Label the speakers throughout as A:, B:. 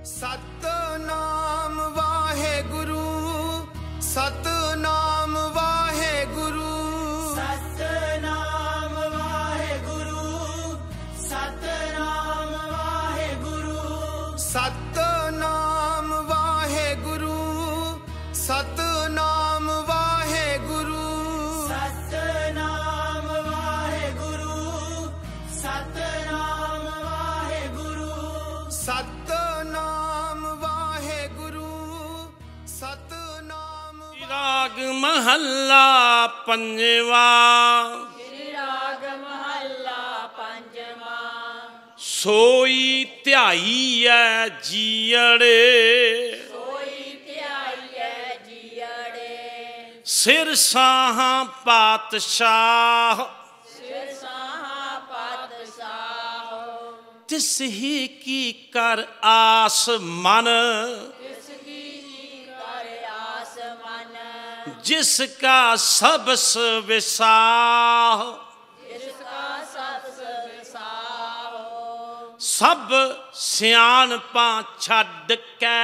A: सतनाम वाहेगुरु, सतनाम वाहेगुरु,
B: सतनाम वाहेगुरु, सतनाम वाहेगुरु,
A: सतनाम वाहेगुरु, सतनाम वाहेगुरु,
B: सतनाम वाहेगुरु, सतनाम वाहेगुरु,
A: सतनाम वाहेगुरु, सतनाम।
C: राग महला पंजवा,
B: राग महला पंजवा,
C: सोई ध्याईऐ जीअड़े,
B: सोई ध्याईऐ जीअड़े,
C: सिर साहां पातशाह,
B: सिर साहा पातशाह,
C: तिस ही की कर आस मन,
B: जिसकी कर आस मन,
C: जिसका सबस विसाह,
B: जिसका सबस विसाहो,
C: सब सियाणपां छड्ड के,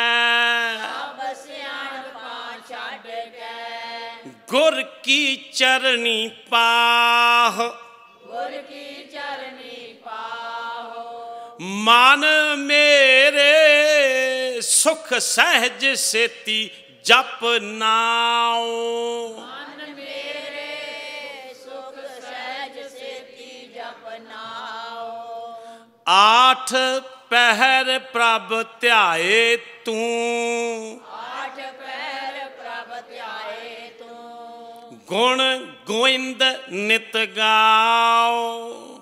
B: सब सियाणपां छड्ड के,
C: गुर की चरनी पाह,
B: गुर की चरनी पाहो,
C: मन मेरे सुख सहज सेती जप नाओ,
B: मन मेरे सुख सहज सेती जपनाओ,
C: आठ पहर प्रभ ध्याए तू,
B: आठ पैर प्रभ ध्याए तू,
C: गुण गोविंद नित गाओ,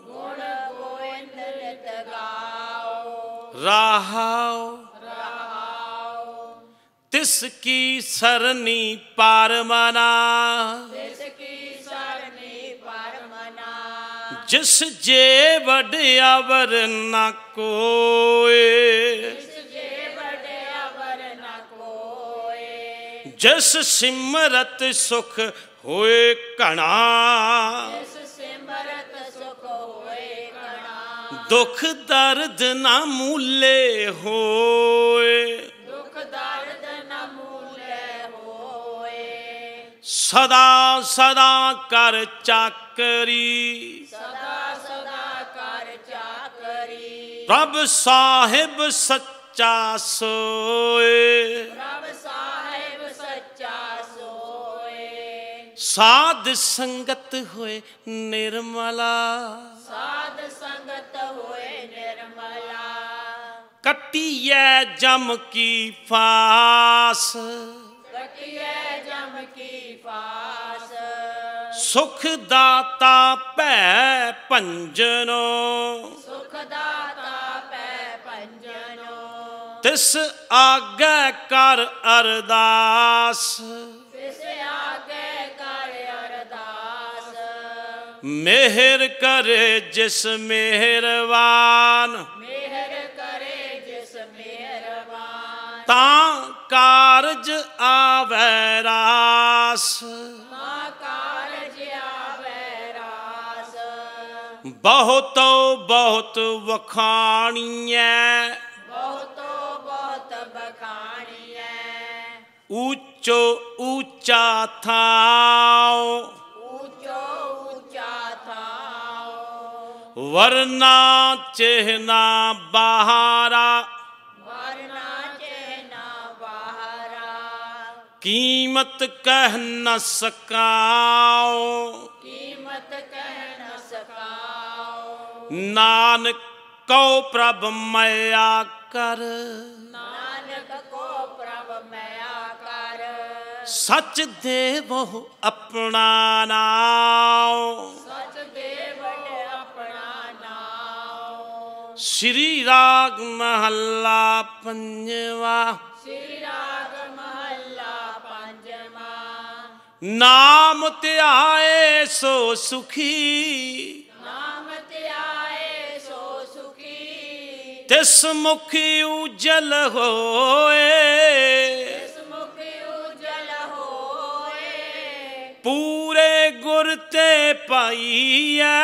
B: गुण गोविंद नित गाओ,
C: राहाओ
B: रहाओ,
C: तिसकी सरनी पार मना,
B: जिसकी सरनी परमना,
C: जिस जे वड्यावर न कोय,
B: जे बड़े अवर न कोय,
C: जिस सिमरत सुख होए घना,
B: जिस सिमरत सुख होए घना,
C: दुख दर्द न मूले होए,
B: दुख दर्द न मूले होए,
C: सदा सदा कर चाकरी,
B: सदा सदा कर चाकरी,
C: प्रभ साहिब सच्चा सोए,
B: प्रभ साहिब सच्चा सोए,
C: साध संगत होए निर्मला,
B: साध संगत होए निर्मला,
C: कटिए जम की फास,
B: कटिए जम की फास,
C: सुख दाता भै भंजनो,
B: सुखदाता पै पंजनो,
C: तिस आगे कर अरदास,
B: तिस आगे कर अरदास,
C: मेहर करे जिस मेहरबान,
B: मेहर करे जिस मेहरबान,
C: तां कारज आवै रास,
B: मां कारज आवै रास,
C: बहुतो बहुत वखाणिए,
B: बहुतो बहुत बखाणिए,
C: ऊंचो ऊंचा थाओ,
B: ऊंचो ऊंचा थाओ,
C: वरना चिन्हना बहारा,
B: वरना चिन्हना बहारा,
C: कीमत कह न सकाओ,
B: कीमत कह न सकाओ,
C: नानक को प्रभ मया कर,
B: नानक को प्रभ मया कर,
C: सच देवो अपना नाओ,
B: सच देवट अपना नाओ,
C: श्री राग महला पंजवा,
B: श्री राग महला पंजवा,
C: नाम ध्याए सो सुखी,
B: नाम ध्याए सो सुखी,
C: तिस मुखी उजल होए,
B: तिस मुख उजल होए,
C: पूरे गुर ते पाईऐ,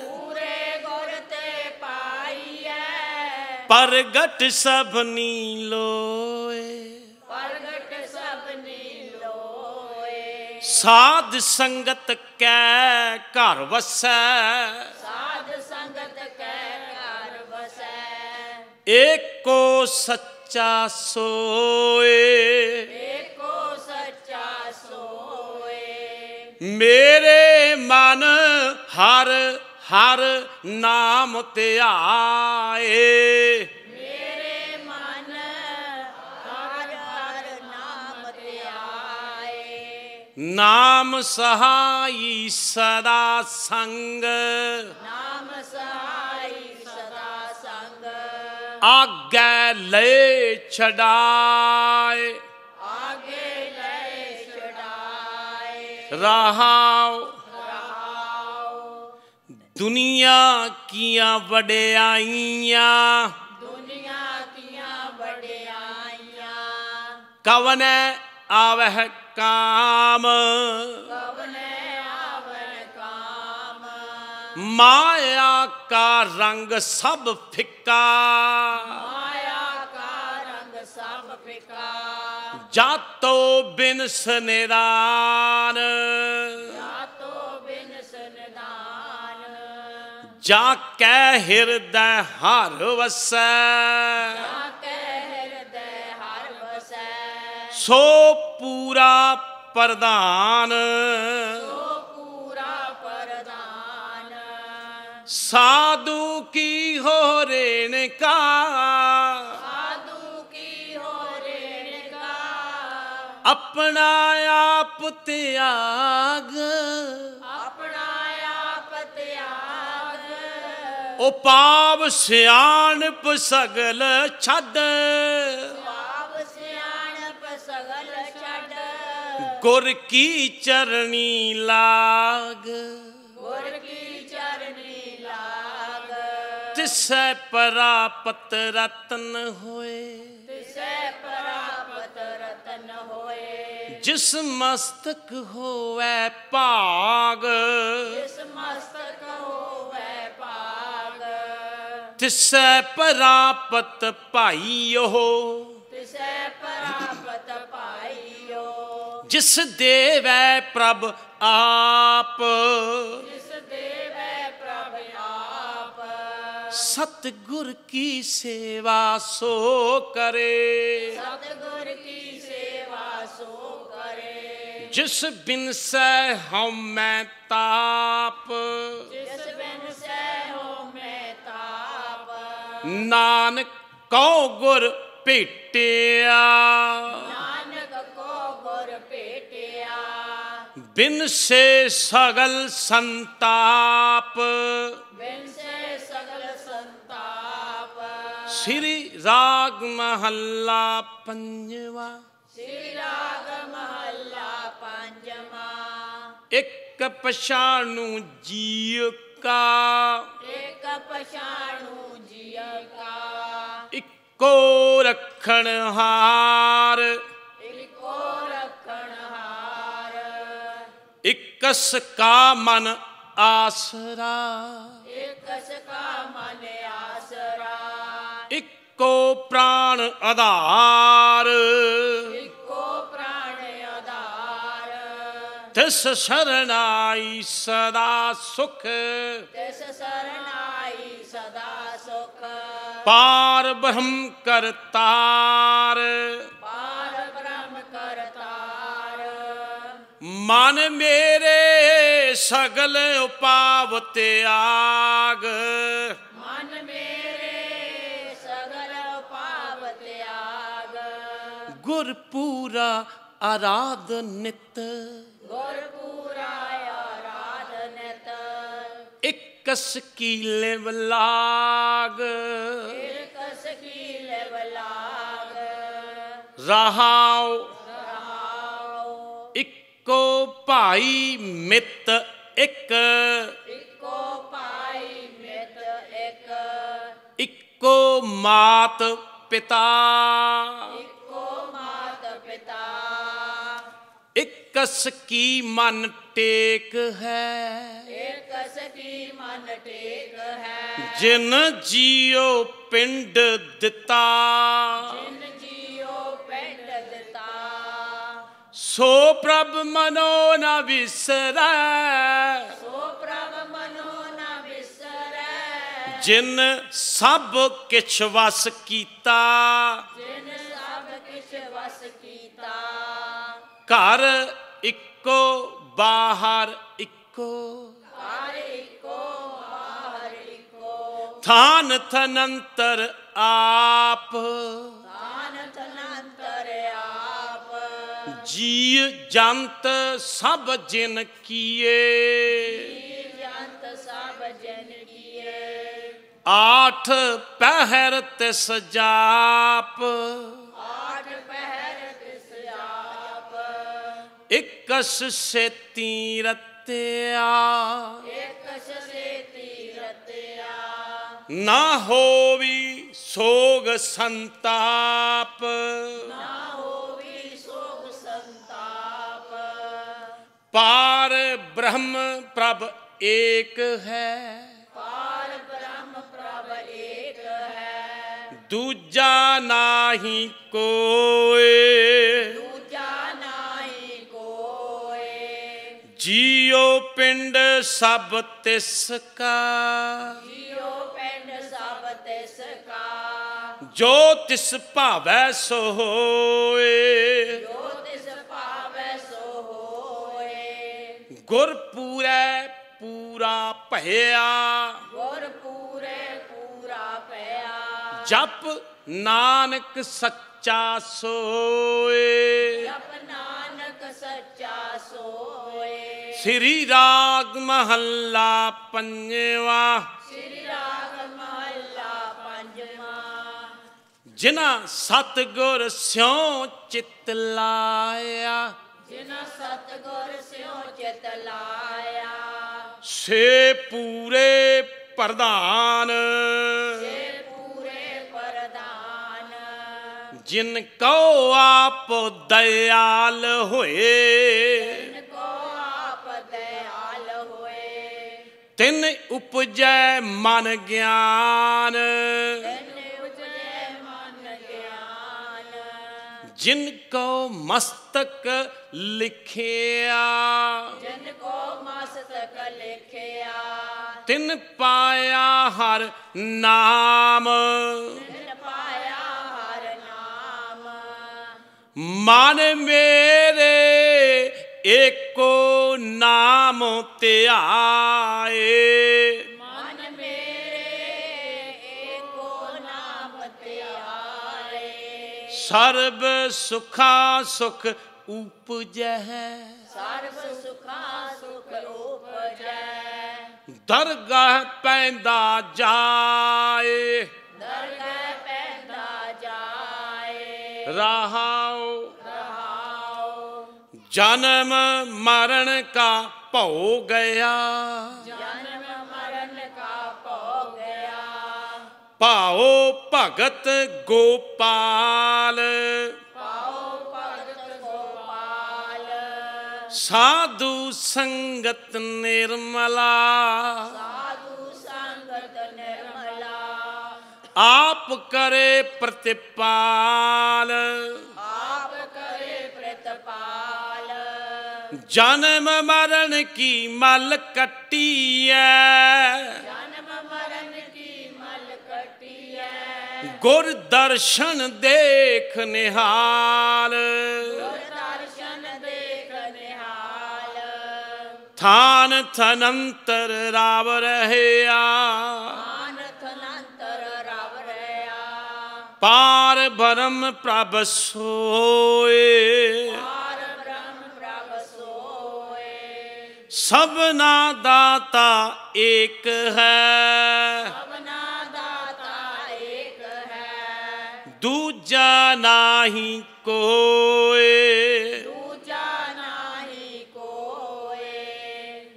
B: पूरे गुर ते पाईऐ,
C: प्रगट सबनी लोए,
B: प्रगट सबनी लोए।
C: साध संगत कै घर वसै,
B: साध संगत कै घर बसै।
C: एको सच्चा सोए,
B: एको सच्चा सोए।
C: मेरे मन हर हर नाम ध्याए,
B: मेरे मन हर हर नाम ध्याए।
C: नाम सहाई सदा संग,
B: नाम सहाय सदा संग।
C: आगे ले छड़ाए,
B: आगे ले छुड़ाए।
C: रहाओ
B: रहाओ।
C: दुनिया किया वड्याइयां,
B: दुनिया किया वड्याइयां।
C: कवने आवह काम,
B: कवने आवन काम।
C: माया का रंग सब फिक्का,
B: माया का रंग सब फिका।
C: जातो बिन सनिधान,
B: या तो बिन सनदान।
C: जाके हृदय हर वसै,
B: जाके हृदय हर बसै।
C: सो पूरा प्रधान,
B: तो पूरा प्रधान।
C: साधु की हो रेणुका,
B: साधु की हो रेणुका।
C: अपना आप त्याग,
B: अपना आप त्याग।
C: ओ पाव सियाणप सगल छद,
B: पाप सियाणप सगल छड़।
C: गुर की चरणी लाग,
B: गुर की चरणी लाग।
C: तिसै परापत रतन होए,
B: तिसै परापत रतन होए।
C: जिस मस्तक होवै भाग,
B: जिस मस्तक होवै पाग।
C: तिसै परापत पाइयो,
B: तिसै परापत पाइयो।
C: जिस देवै प्रभ आप,
B: जिस देवै प्रभ आप।
C: सतगुर की सेवा सो करे,
B: सतगुर की सेवा सो करे।
C: जिस बिन सै हम मैं ताप,
B: जिस बिन सै हो मैं ताप।
C: नानक कौ गुर भेटिया,
B: नानक को गुर भेटिया।
C: बिन से सगल संताप,
B: बिन से सगल संताप।
C: श्री राग महला पंजवा।
B: श्री राग महला पंजवा।
C: एक पछाणु जीव का,
B: एक पछाणु जिय का।
C: इको रखण हार,
B: इको रखण हार।
C: इकस का मन आसरा,
B: एकस का मन आसरा।
C: इको प्राण आधार,
B: इको प्राण आधार।
C: तिस शरणाई सदा सुख,
B: तिस शरणाई सदा सुख।
C: पार ब्रह्म करतार,
B: पार ब्रह्म करतार।
C: मन मेरे सगल उपाव त्याग,
B: मन मेरे सगल पाप त्याग।
C: गुर पूरा आराध नित,
B: गुर पूरा आराधनत।
C: इकस की लिव लाग,
B: एकस की लेव लाग।
C: रहाओ
B: रहाओ।
C: इको भाई मित एक,
B: इको पाई मित एक।
C: इको मात पिता,
B: इको मात पिता।
C: इकस की मन टेक है,
B: एक सखी मन टेक है।
C: जिन जियो पिंड दिता,
B: जिन जियो पिंड दिता,
C: सो प्रभ मनो न विसरै।
B: सो प्रभ मनो न विसरै।
C: जिन सब किछ वस कीता,
B: जिन सब किछ वस कीता।
C: घर इक्को बाहर इक्को,
B: घर इको बाहर इको।
C: थान थनंतर आप,
B: थान थनंतर आप।
C: जी जंत सब जिन किए,
B: जंत सब जन किए।
C: आठ पहर तिस जाप,
B: आठ पहर तिस जाप।
C: इकस से तीरत्या,
B: एक से तीरत्या।
C: ना होवी सोग संताप।
B: ना होवी शोक संताप।
C: पार ब्रह्म प्रभ एक है,
B: पार ब्रह्म प्रभ एक है।
C: दूजा नाही कोई।
B: दूजा नाहि कोय।
C: जियो पिंड सब तिसका,
B: जियो पिंड सब तिसका।
C: जो तिस भावै सो होए।
B: जो तिस पावै सो होए।
C: गुर पूरै पूरा भया,
B: गुर पूरे पूरा पया।
C: जप नानक सच्चा सोए।
B: जप नानक सच्चा सोए।
C: श्री राग महल्ला पंजवा।
B: श्री राग महला पंजवा।
C: जिना सतगुर स्यों चित लाया,
B: जिन सतगुर स्यों चित लाया।
C: से पूरे प्रधान,
B: से पूरे प्रधान।
C: जिनको आप दयाल होए।
B: जिनको आप दयाल हुए।
C: तिन उपजै मन ज्ञान,
B: तिन उपजै मन ज्ञान।
C: जिनको मस्तक लिखिया,
B: जिनको मस्तक लिखिया।
C: तिन पाया हर नाम।
B: तिन पाया हर नाम।
C: मन मेरे एको नाम त्याए।
B: मन मेरे एको नाम त्याए।
C: सर्व सुखा सुख उपजै,
B: सर्व सुखा सुख उपजै।
C: दरगाह पैंदा जाए।
B: दरगह पैदा जाए।
C: रहाओ
B: रहाओ।
C: जन्म मरण का भौ गया,
B: जन्म मरण का पौ गया।
C: भाओ भगत गोपाल।
B: पाओ भगत गोपाल।
C: साधु संगत निर्मला,
B: साधु संगत निर्मला।
C: आप करे प्रतिपाल।
B: आप करे प्रतिपाल।
C: जन्म मरण की मल कटी है,
B: जन्म मरण की मल कटी है।
C: गुर दर्शन देख निहाल।
B: दर्शन देख निहाल।
C: थान थनंतर राव रहया,
B: मानथ नंतर रव रया।
C: पार ब्रह्म प्रभ सोए।
B: पार ब्रह्म प्रभ सोए।
C: सबना दाता एक है,
B: सबना दाता एक है।
C: दूजा नाही कोई।
B: दूजा नाहि कोय।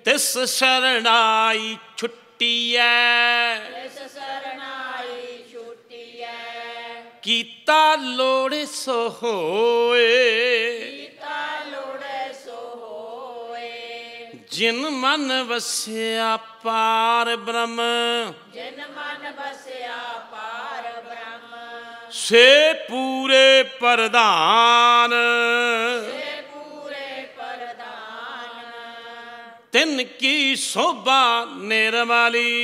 C: तिस शरणाई छुट्टियै,
B: तिस शरणाई छुटियै।
C: कीता लोड़े सो होए।
B: सीता लोड़े सो होए।
C: जिन मन वसिया पार ब्रह्म
B: जिन मन बसिया पार ब्रह्म
C: से पूरे प्रधान
B: से पूरे प्रधान
C: तिनकी शोभा निर्मली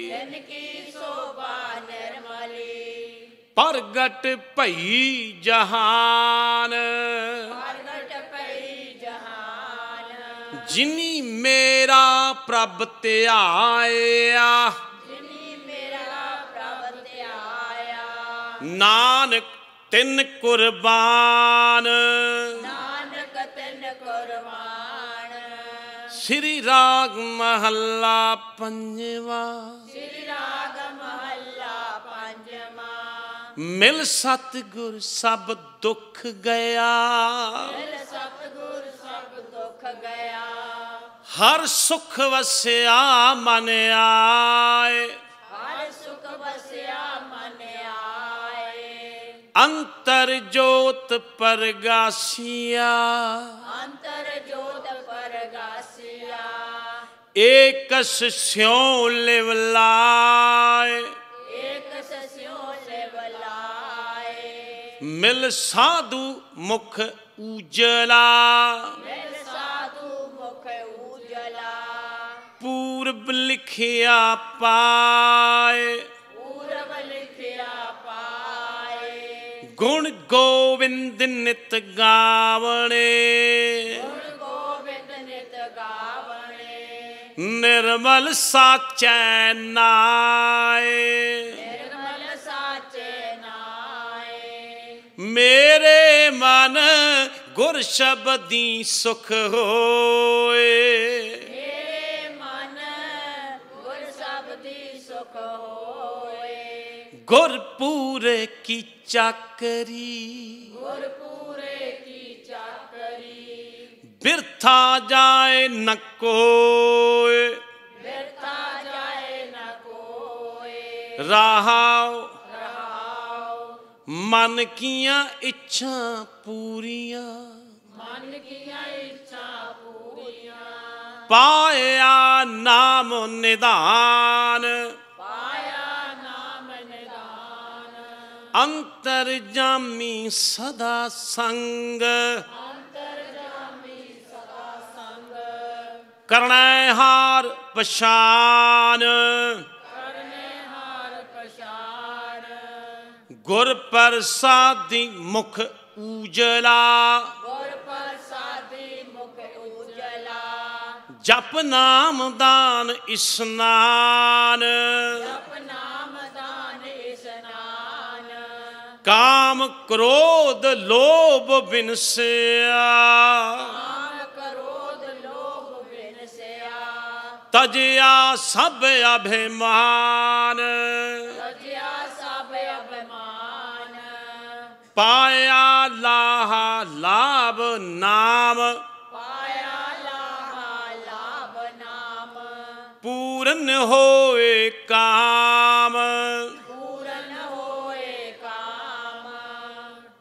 B: जिनकी शोभा निर्मली
C: प्रगट भई जहान
B: प्रगट पई जहान
C: जिनी मेरा प्रभ त्याया
B: जिनी मेरा प्रभ त्याया
C: नानक तिन कुर्बान
B: नानक तिन कुर्बान
C: श्री राग महला पंजवा
B: श्री राग महला पंजवा
C: मिल सतगुर सब दुख गया
B: मिल सतगुर सब दुख गया
C: हर सुख वसिया मन आए
B: हर सुख बसिया मन आए
C: अंतर जोत परगासिया
B: अंतर जोत परगासिया
C: एकस स्यों लिवलाए
B: एक सस्यों से बलाए
C: मिल साधु मुख उजला
B: मिल साधु मुख उजला
C: पूर्व लिखिया पाए
B: पूरब लिखिया पाए
C: गुण गोविंद नित गावणे
B: गुण गोविंद नित गावणे
C: निर्मल साचै नाए
B: निर्मल साचे नाए
C: मेरे मन गुर शब्दी सुख होए
B: मेरे मन गुर शब्दी सुख होए
C: गुर पूरे की चाकरी
B: गुर पूरे की चाकरी
C: बिरथा जाए न कोय
B: व्यर्था जाए न कोई
C: राहाओ
B: रहाओ
C: मन किया इच्छा पूरियां
B: मन किया इच्छा पूरियां
C: पाया नाम निदान
B: पाया नाम निदान
C: अंतर जामी सदा संग
B: अंतर्जामी सदा संग
C: करणहार पशान
B: करने हार पशान
C: गुर प्रसादी मुख उजला
B: गुर प्रसादी मुख उजला
C: जप नाम दान स्नान
B: जप नाम दान स्नान
C: काम क्रोध लोभ बिनस्या
B: काम क्रोध लोभ बिनस्या
C: तजया सब अभिमान
B: तज्या सब अभिमान
C: पाया लाहा लाभ नाम
B: पाया लाहा लाभ नाम
C: पूरन होए काम
B: पूरन होए काम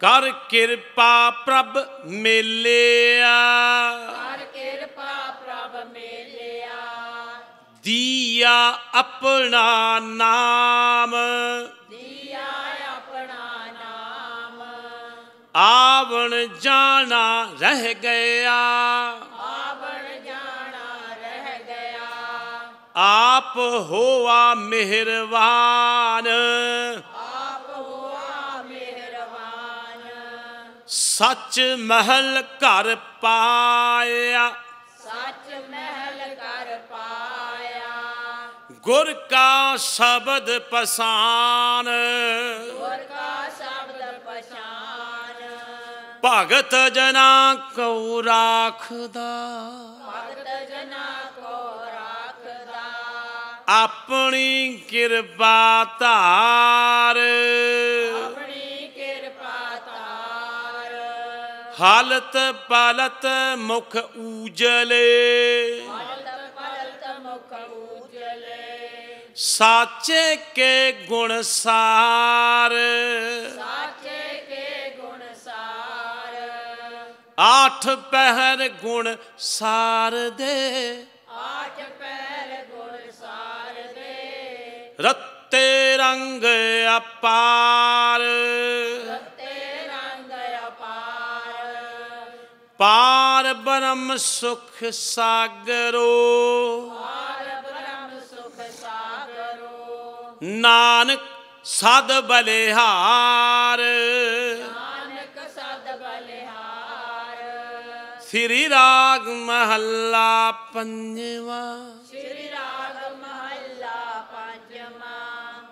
C: कर कृपा प्रभ मिलिया
B: कर कृपा प्रभ मिलिया
C: दिया अपना नाम
B: दिया अपना नाम
C: आवण जाना रह गया
B: आवण जाना रह गया
C: आप होआ मेहरबान
B: आप हुआ मेहरबान
C: सच महल घर पाया
B: सच महल कर पाया
C: गुर का शब्द पसान
B: गुर का शब्द पहचान
C: भगत जना को राखदा
B: भगत जना को राखदा
C: अपनी कृपा धार
B: अपनी कृपा तार
C: हालत पालत मुख उजले
B: पलत पलत मुख उजले
C: साचे के गुण सार
B: साचे के गुण सार
C: आठ पहर गुण सार दे रते रंग अपार,
B: रते रंग अपार,
C: पार ब्रह्म सुख सागरो,
B: पार ब्रह्म सुख सागरो,
C: नानक सद बलिहार,
B: नानक सद बलिहार।
C: श्री राग महला पंजवा,
B: श्री राग महला पंजवा,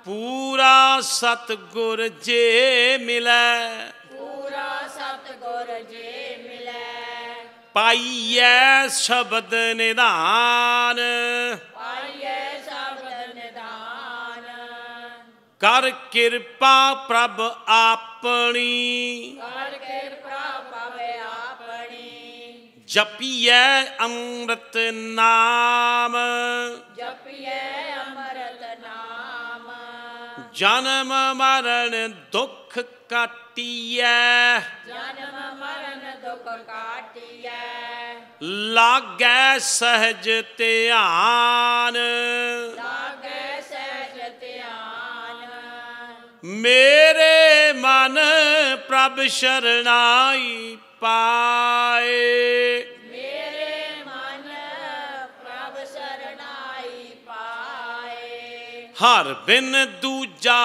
C: पूरा सतगुर जे मिलै,
B: पूरा सतगुर जे मिलै,
C: पाइयै शब्द निधान,
B: पाइयै शब्द निधान,
C: कर कृपा प्रभ आपनी,
B: कर कृपा पावे आपनी,
C: जपियै अमृत नाम,
B: जपिए अमृत नाम,
C: जन्म मरण दुख काटियै,
B: जन्म मरण दुख काटिए,
C: लागै सहज ध्यान,
B: लागे सहज ध्यान,
C: मेरे मन प्रभ शरणाई पाए,
B: मेरे मन प्रभ शरणाई पाए,
C: हर बिन दूजा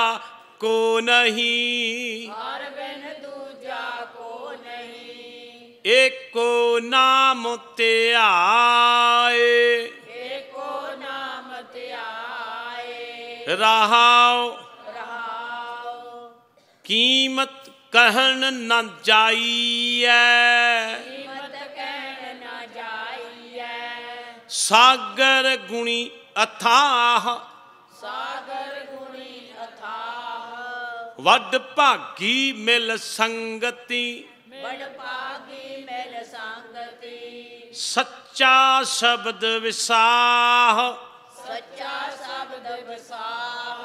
C: को नहीं,
B: हर बिन दूजा को नहीं,
C: एको नाम त्याए,
B: एको नाम त्याए,
C: रहाओ
B: रहाओ,
C: कीमत कहन न जाइए,
B: कीमत कहन न जाइए,
C: सागर गुणी अथाह,
B: सागर गुणी अथाह,
C: वड भागी मिल संगति,
B: बड़ भागी मिल संगति,
C: सच्चा शब्द विसाह,
B: सच्चा शब्द विसाह,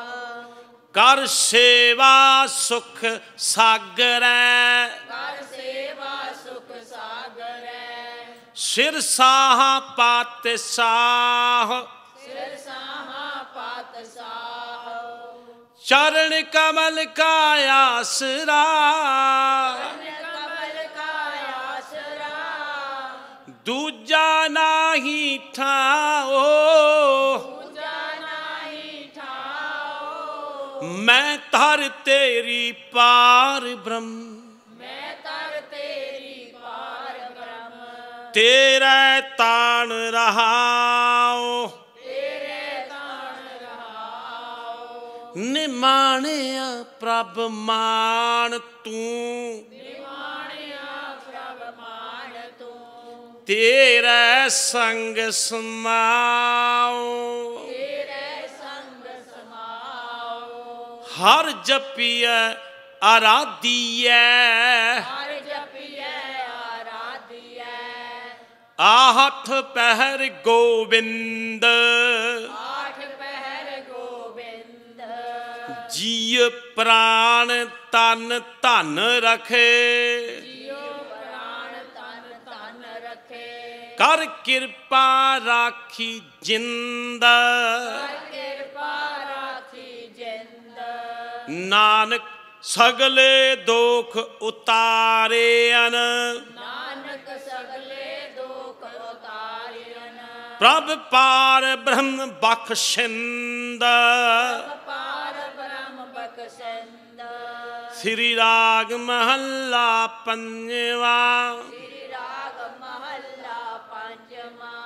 C: कर सेवा सुख सागरै,
B: कर सेवा सुख सागर,
C: सिर साह पात साह,
B: सिर साहा पात साह,
C: चरण कमल का आसरा,
B: कमल का आसरा,
C: दूजा नाही ठाओ,
B: पूजा नाही ठाओ,
C: मैं धर तेरी पार ब्रह्म,
B: मैं तर तेरी पार ब्रह्म,
C: तेरे तान रहाओ,
B: तेरे तान रहाओ,
C: निमाणिया प्रभ मान तू,
B: निवाणिया प्रभ मान तू,
C: तेरे संग समाओ,
B: तेरे संग समाओ,
C: हर जपिय आराधिय,
B: हर जपिए आराधिए,
C: आहठ पहर गोविंद,
B: आठ पहर गोविंद,
C: जीव प्राण तन धन रखे,
B: जियो प्राण तन तन रखे,
C: कर कृपा राखी जिंद,
B: कर कृपा राखी जिंद,
C: नानक सगले दुख उतारे अन,
B: नानक सगले दुख उतारियन,
C: प्रभ पार ब्रह्म बख्शिंद,
B: पार ब्रह्म बख्शिंद,
C: श्री राग महला पंजवा,
B: श्री राग महला पंजवा,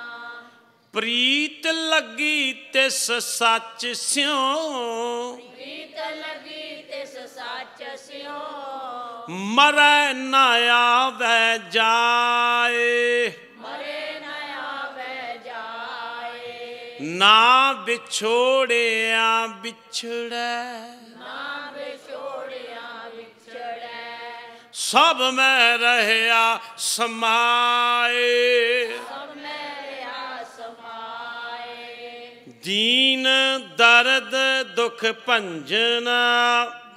C: प्रीत लगी तिस सच स्यों,
B: प्रीत लगी तिस सच स्यों,
C: मरै न आवे जाए,
B: मरे न आवे जाए,
C: ना बिछोड़िया बिछड़ै,
B: ना बिछोड़िया बिछड़ै,
C: सब में रहया समाए,
B: सब मेरा समाए,
C: दीन दर्द दुख भंजना,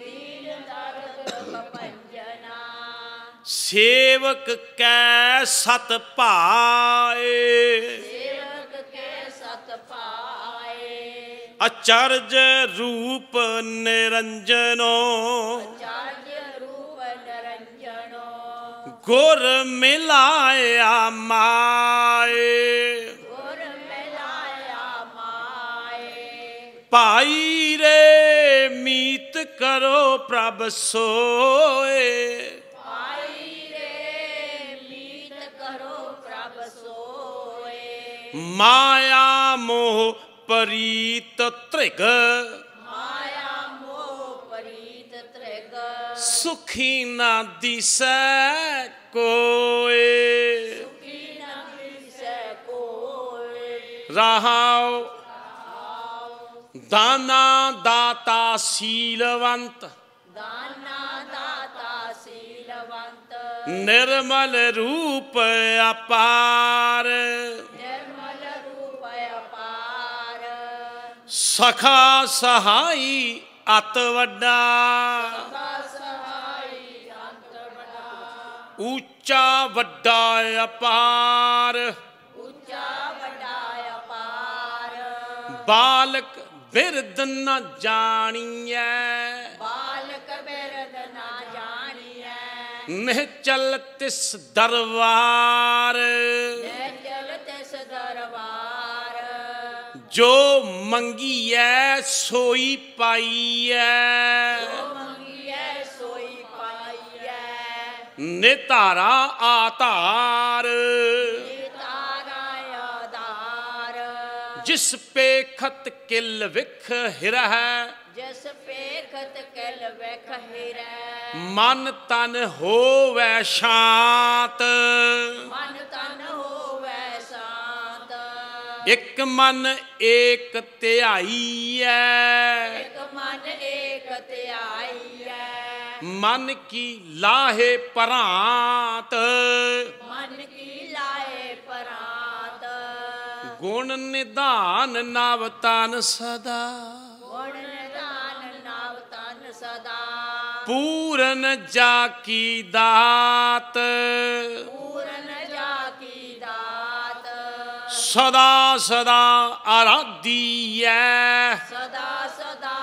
B: दीन दर्द दुख भंजना,
C: सेवक कै सत पाए,
B: सेवक के सत पाए,
C: अचर्ज रूप निरंजनो
B: आचार्य रूप निरंजनो
C: गुर मिलाया माए
B: गुर मिलाया माए
C: पाई रे मीत करो प्रभ सोए
B: पाई रे मीत करो प्रभ सोए
C: माया मोह परीत त्रिग
B: माया मोह परीत त्रिग
C: सुखी ना दिसै कोय
B: सुखी न दिसै कोय
C: रहाओ दाना दाता शीलवंत
B: दाना दाता शीलवंत
C: निर्मल रूप अपार
B: निर्मल रूप अपार
C: सखा सहाई अत वड्डा
B: सहाई अंत बड़ा
C: ऊंचा वड्डा अपार
B: ऊंचा बड़ा अपार
C: बालक बिरद न जानिए
B: बालक बिरद ना जानिए
C: निश्चल तिस दरबार
B: चल तिस दरबार
C: जो मंगिए सोई पाइए
B: मंगिए सोई पाइए
C: नितारा आतार
B: तारायदार
C: जिस पे खत किल विख हिरह
B: जस पेखत कल वख हिरै
C: मन तन होवै शांत
B: मन तन होवै शांत
C: एक मन एक ध्याईऐ
B: एक मन एक ध्याईऐ
C: मन की लाहे परांत
B: मन की लाए परात
C: गुण निधान नव तन सदा
B: गुण निधान नाव तन सदा
C: पूरन जाकी दात
B: पूरन जाकी दात
C: सदा सदा आराधियै
B: सदा सदा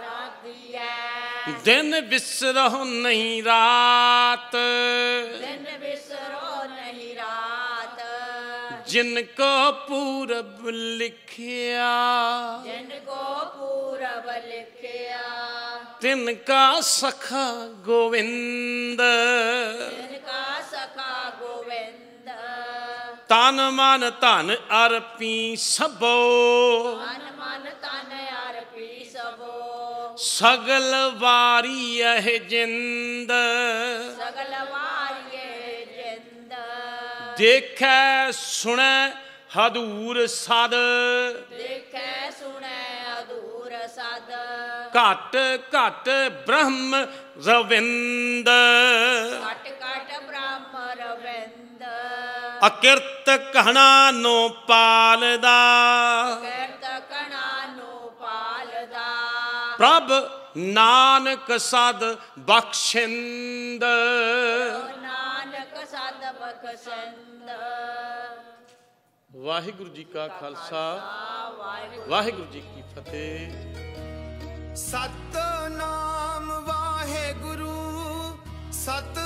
B: राधियै
C: दिन बिसरहु नहीं रात
B: दिन बिसरो नहीं रात
C: जिनको पूरब लिखिया
B: जिनको पूरब लिखिया
C: तिनका सखा गोविंद
B: जिनका सखा गोविंद
C: तन मन धन अर्पी सबो
B: मन मन तन अर्पी सबो
C: सगल वारी यह जिंद
B: सगल वारिये जिंद
C: देखै सुनै हदूर सद
B: देखे सुने अधूर सद
C: घट घट ब्रह्म रविंद
B: कट कट ब्रह्म रविंद
C: अकिरत कहना नो पालदा
B: किरत कणा नु पालदा
C: प्रभ नानक सद बख्शिंद
B: नानक सद बख्शिंद
C: वाहिगुरु जी का खालसा
B: वाहिगुरु
C: वाहिगुरु जी की फतेह।
A: सतनाम वाहे गुरु सत